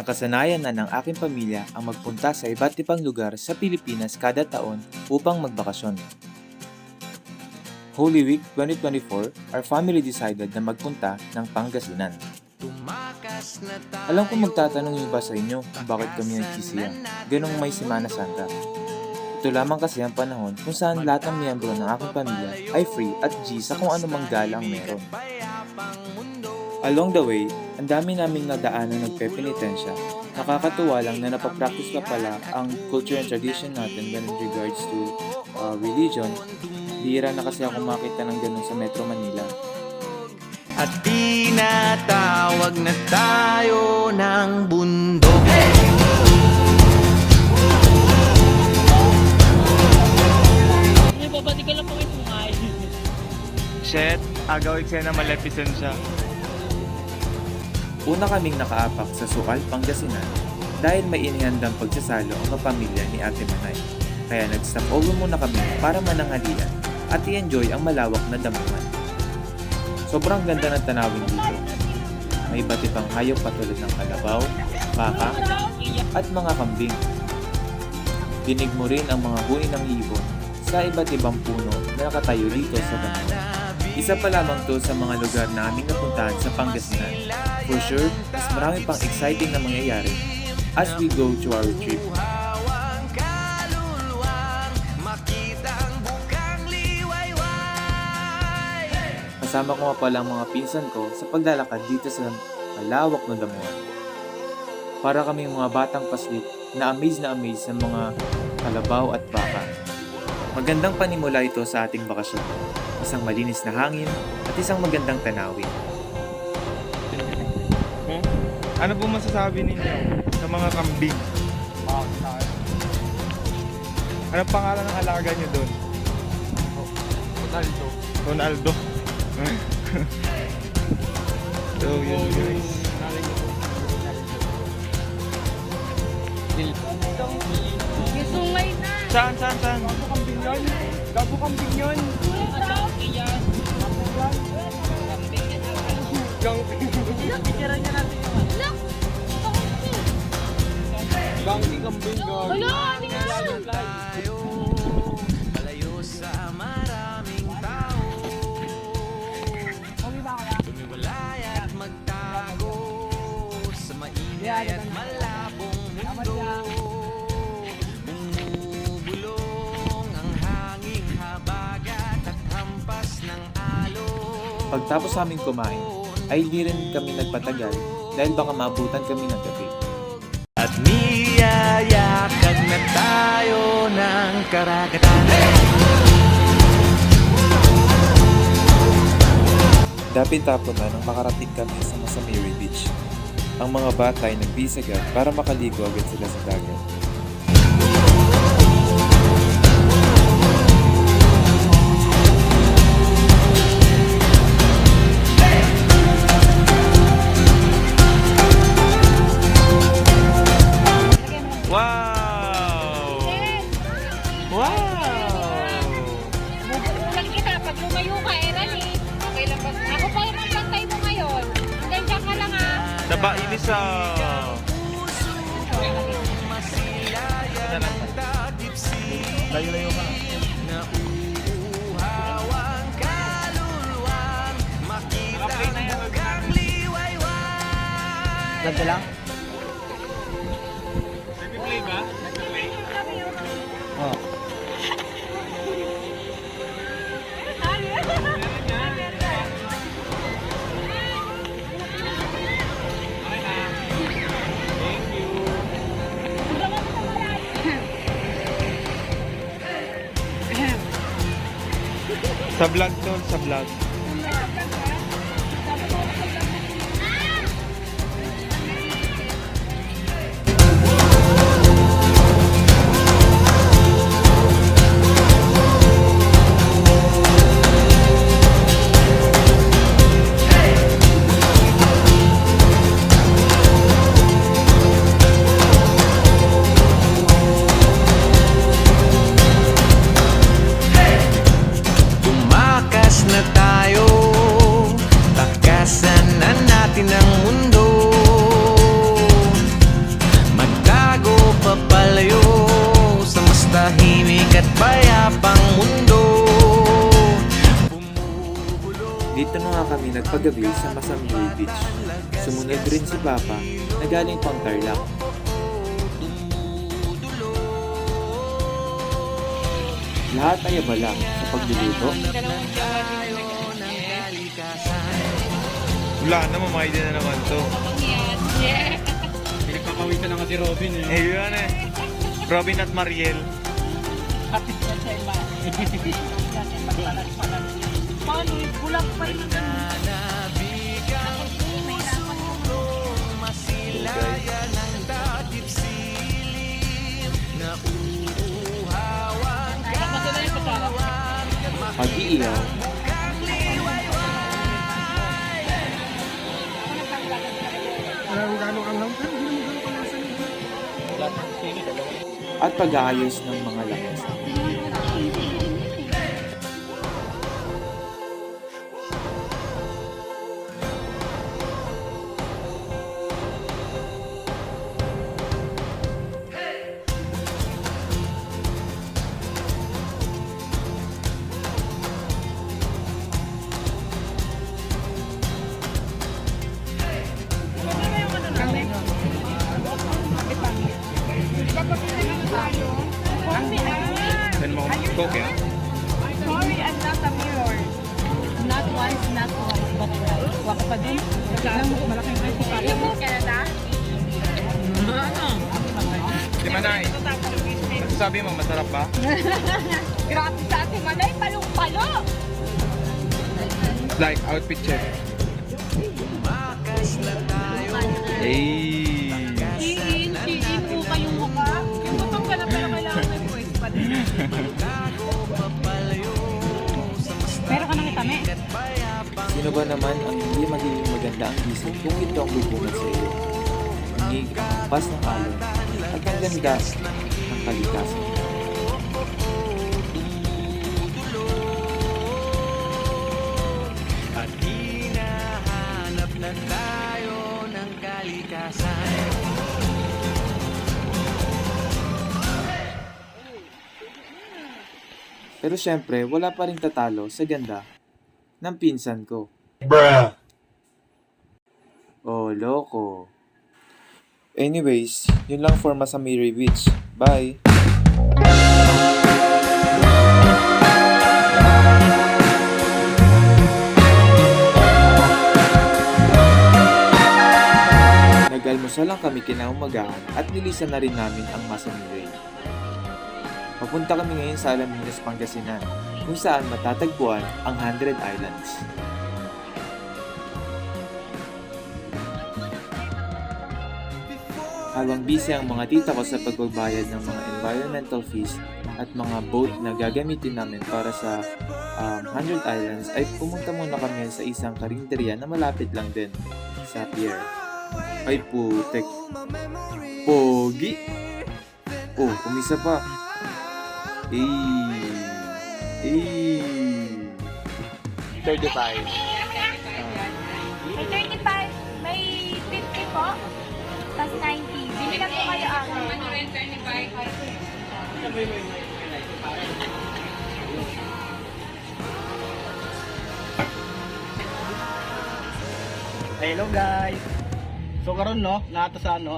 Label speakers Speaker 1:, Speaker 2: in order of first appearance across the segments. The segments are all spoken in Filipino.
Speaker 1: Nakasanayan na ng aking pamilya ang magpunta sa iba't ibang lugar sa Pilipinas kada taon upang magbakasyon. Holy Week 2024, our family decided na magpunta ng Pangasinan. Alam ko magtatanong yung iba sa inyo kung bakit kami nagsisiya, ganong may Semana Santa. Ito lamang kasi ang panahon kung saan lahat ng miyembro ng aking pamilya ay free at G sa kung anumang galang meron. Along the way, ang dami naming nadaanan nagpepenitensya. Nakakatuwa lang na napapractice pa pala ang culture and tradition natin when in regards to religion. Bihira na kasi ako makita ng ganun sa Metro Manila.
Speaker 2: At tinatawag na tayo ng bundok.
Speaker 3: Babati ka lang po ito nga.
Speaker 4: Shit, agaw eksena Maleficent siya.
Speaker 1: Una kaming nakaapak sa Sual, Pangasinan dahil may inihandang pagsasalo ang kapamilya ni Ate Manay. Kaya nag-stop over muna kami para mananghalian at i-enjoy ang malawak na damuhan. Sobrang ganda ng tanawin dito. May iba't ibang hayop katulad ng kalabaw, baka, at mga kambing. Dinig mo rin ang mga huni ng ibon sa iba't ibang puno na nakatayo dito sa damuhan. Isa pa lamang to sa mga lugar na aming napuntahan sa Pangasinan. For sure, mas marami pang exciting na mangyayari as we go to our trip. Kasama ko nga pala ang mga pinsan ko sa paglalakad dito sa malawak na damuhan. Para kaming mga batang paslit na amaze sa mga kalabaw at baka. Magandang panimula ito sa ating bakasyon. Isang malinis na hangin at isang magandang tanawin.
Speaker 4: Ano po masasabi ninyo sa mga kambing? Anong pangalan ng alaga nyo doon? Ronaldo. Ronaldo. So yun guys.
Speaker 3: Yung sungay na.
Speaker 4: Saan?
Speaker 5: Gago kambing yun. Gago kambing yun.
Speaker 3: Picture niya natin yung ano.
Speaker 5: Gangti kambing gago.
Speaker 3: Wala, ano yan?
Speaker 2: Malayo sa maraming tao. Tumiwalay at magtago sa maingay at malabong mundo. Bumubulong ang hanging habagat at hampas ng alon.
Speaker 1: Pagtapos aming kumain, ay di rin kami nagpatagal dahil baka maabutan kami ng gabi.
Speaker 2: At niyayakag na tayo ng karagatan.
Speaker 1: Dapit-tapon na nang makarating kami sa Masamiri Beach. Ang mga bata ay nagbisagad para makaligo agad sila sa dagat.
Speaker 4: Wow! Wow!
Speaker 3: Bubulan kita. Pag lumayo ka, Erali. Okay lang ba? Ako pa yung magbantay mo ngayon. Hanggang dyan ka lang ha.
Speaker 4: Daba inis Layo-layo ka.
Speaker 2: Nauuhawang kaluluwang makita ang liwayway.
Speaker 5: Ganda lang? Oh.
Speaker 4: Sa vlog to, sa vlog.
Speaker 2: Tumakas na tayo
Speaker 1: Paano nga kami nagpagabi sa Masamboy Beach? Sumunod rin si Papa na galing pang Tarlac. Lahat ay abala sa pagluluto,
Speaker 4: Wala na, mamaydi na naman to.
Speaker 3: Yan. Yeah.
Speaker 5: Pinagpapawisan na nga si Robin eh.
Speaker 4: Eh, yun eh. Robin at Mariel.
Speaker 3: Paano? Bulak pa rin.
Speaker 2: Masilayan ang takip silim na uuhawan
Speaker 1: pag-iiyaw, at pag-aayos ng mga lamesa.
Speaker 4: Send mo coke yan.
Speaker 3: Sorry, I'm not a mirror. Not once, not twice, but twice. Waka pa din. Tignan mo, malaking price pa. Alam mo, Canada?
Speaker 4: Di Manay, sabi mo, masarap ba?
Speaker 3: Grabe sa ating manay, palong-palo!
Speaker 4: Like, outfit check. Hey!
Speaker 3: Iin mo kayong mukha. Yung butong ka na pero kailangan may voice pa din. Meron ka nang itami.
Speaker 1: Sino ba naman ang hindi magiging maganda ang isip kung ito ang bubunod sa iyo? Ang higit ang hampas ng alon at ang ganda ng kalikasan.
Speaker 2: at hinahanap na tayo ng kalikasan.
Speaker 1: Pero syempre, wala pa rin tatalo sa ganda ng pinsan ko. Oh, loko. Anyways, yun lang for Masamiri Beach. Bye! Nag-almusal lang kami kinaumagahan at nilisan na rin namin ang Masamiri. Papunta kami ngayon sa Alaminos, Pangasinan, kung saan matatagpuan ang 100 Islands. Habang busy ang mga tita ko sa pagbabayad ng mga environmental fees at mga boat na gagamitin namin para sa 100 Islands, ay pumunta muna kami sa isang karinderya na malapit lang din sa pier. Ay putek. Pogi! Oh, kumisa pa. Ay!
Speaker 4: 35.
Speaker 3: May 35, may 50 po, tapos 90. Bili lang po kayo ako. Ano rin
Speaker 5: 35. Hello guys. So karon no, nato sa ano,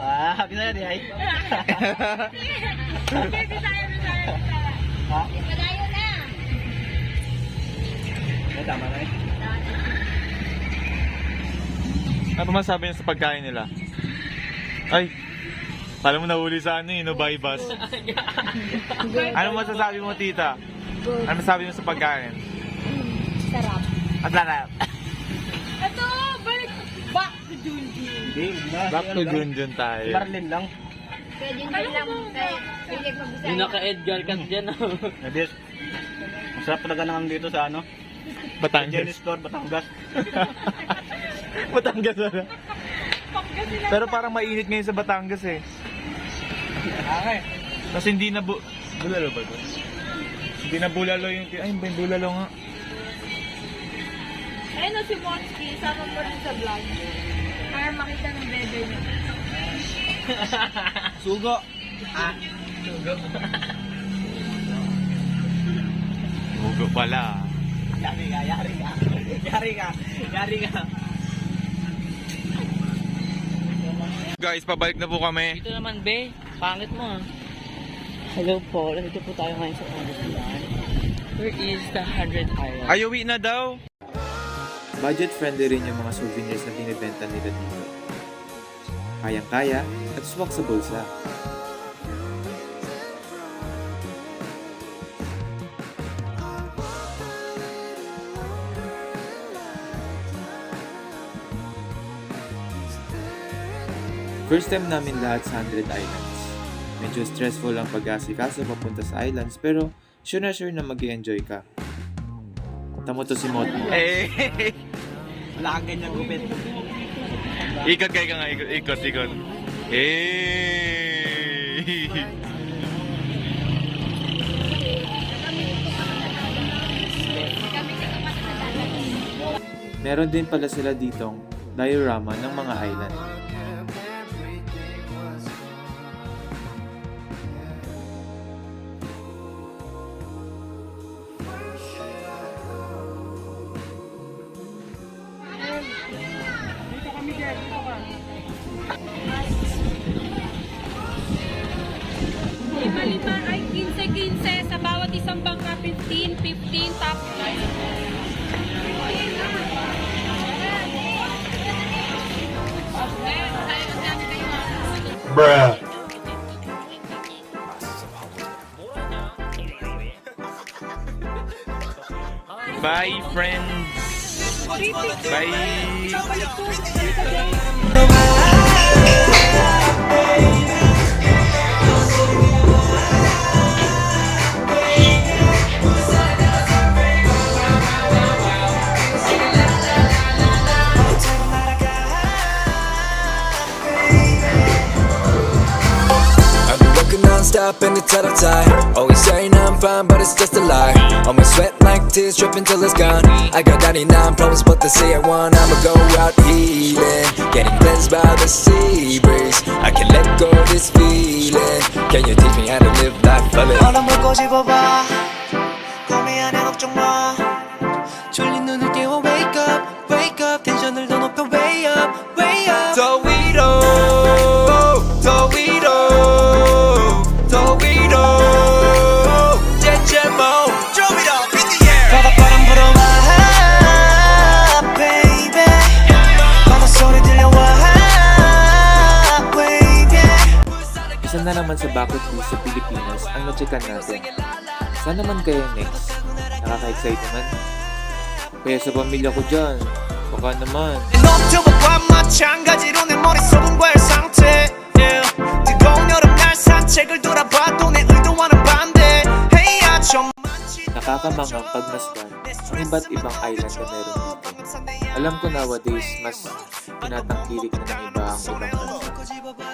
Speaker 5: bisa di ay.
Speaker 3: Bisaya.
Speaker 5: Ha?
Speaker 3: Padayo na.
Speaker 5: Tama na eh.
Speaker 4: Ano masabi niyo sa pagkain nila? Ay, pala mo nahuli sa ano no Baybas. Ano masasabi mo, tita? Ano masabi mo sa pagkain?
Speaker 3: Sarap.
Speaker 4: At larap.
Speaker 3: Ito, balik. Back to Junjun.
Speaker 4: Back to Junjun tayo.
Speaker 5: Marlin lang.
Speaker 3: Pwede nyo lang pwede mag-bisaya.
Speaker 5: Yung naka-Edgar ka dyan. Nabis. Masarap talaga nang dito sa ano?
Speaker 4: Batangas.
Speaker 5: Jenny Store, Batangas.
Speaker 4: Batangas ano? Pero parang mainit ngayon sa Batangas eh.
Speaker 5: Okay.
Speaker 4: Kasi hindi na bulalo ba ito? Hindi na bulalo yung... Ay, ba yung bulalo nga?
Speaker 3: Ayun na si Monski, sama mo rin sa vlog. Para makita ng bebe niya.
Speaker 5: Sugo.
Speaker 4: Hugo pala.
Speaker 5: Yari ka. Yari ka.
Speaker 4: Guys, pabalik na po kami.
Speaker 6: Dito naman, be. Pangit mo, ah. Hello po. Nandito po tayo ngayon sa Pangasinan. Where is the 100 Island?
Speaker 4: Ay, uwi na daw.
Speaker 1: Budget friendly rin yung mga souvenirs na binibenta nila dito. Kayang-kaya at swak sa bulsa. First time namin lahat sa 100 Islands. Medyo stressful ang pag-asikaso papunta sa islands pero sure na mag-i-enjoy ka. Tamo to si Moti.
Speaker 4: Eh,
Speaker 5: Wala kang ganyan gupit.
Speaker 4: ikot kayo ka nga, ikot. Eh.
Speaker 1: Meron din pala sila ditong diorama ng mga island.
Speaker 3: Lima-lima ay 15-15 sa bawat isang bangka, 15-15 top.
Speaker 4: Bye, friends. Bye.
Speaker 7: I've been working non-stop and it's out of time. Always saying I'm fine, but it's just a lie. All my sweat like tears dripping till it's gone. I got 99 problems, but they say I won. I'ma go out healing, getting cleansed by the sea breeze. I can let go of this feeling. Can you teach me how to live life fully?
Speaker 8: 얼음 물고 집어봐 고민 안해 걱정 마 졸린 눈을 깨워 wake up 텐션을 더 높여 way up
Speaker 7: 더 위로, 더 위로, 더 위로. 제제모 좀 위로, in the air.
Speaker 8: 바닷바람 불어와 baby 바닷소리 들려와 baby
Speaker 1: Isa na naman sa bucket list sa Pilipinas ang na-checkan natin. Saan naman kaya next? Nakaka-excite naman. Kaya sa pamilya ko dyan, baka naman.
Speaker 8: 노트북과 마찬가지로 내 머릿속은 과열 상태 yeah. 뜨거운 여름날 산책을 돌아봐도 내 의도와는 반대 Hey 좀
Speaker 1: Nakakamangang pagmasdan ang iba't ibang island na meron dito. Alam ko nowadays, mas tinatangkilik na ng iba ang ibang bansa.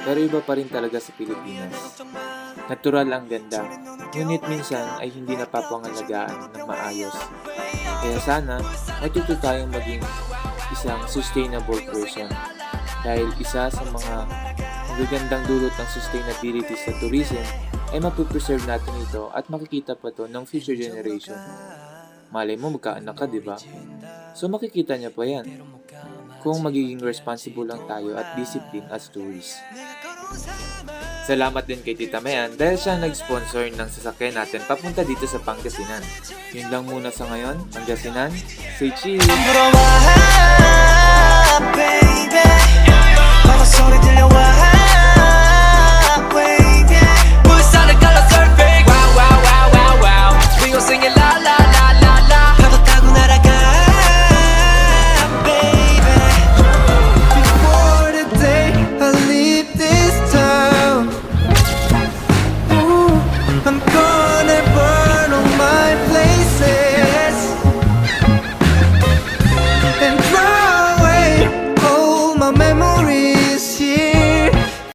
Speaker 1: Pero iba pa rin talaga sa Pilipinas. Natural ang ganda, ngunit minsan ay hindi napapangalagaan ng maayos. Kaya sana, matuto tayong maging isang sustainable person. Dahil isa sa mga magagandang dulot ng sustainability sa tourism ay mapipreserve natin ito at makikita pa to ng future generation. Malay mo magkaanak ka, di ba? So makikita niya pa yan kung magiging responsible lang tayo at discipline as tourists. Salamat din kay Tita Mayan dahil siya nag-sponsor ng sasakyan natin papunta dito sa Pangasinan. Yun lang muna sa ngayon. Pangasinan, say cheese!
Speaker 8: 불어와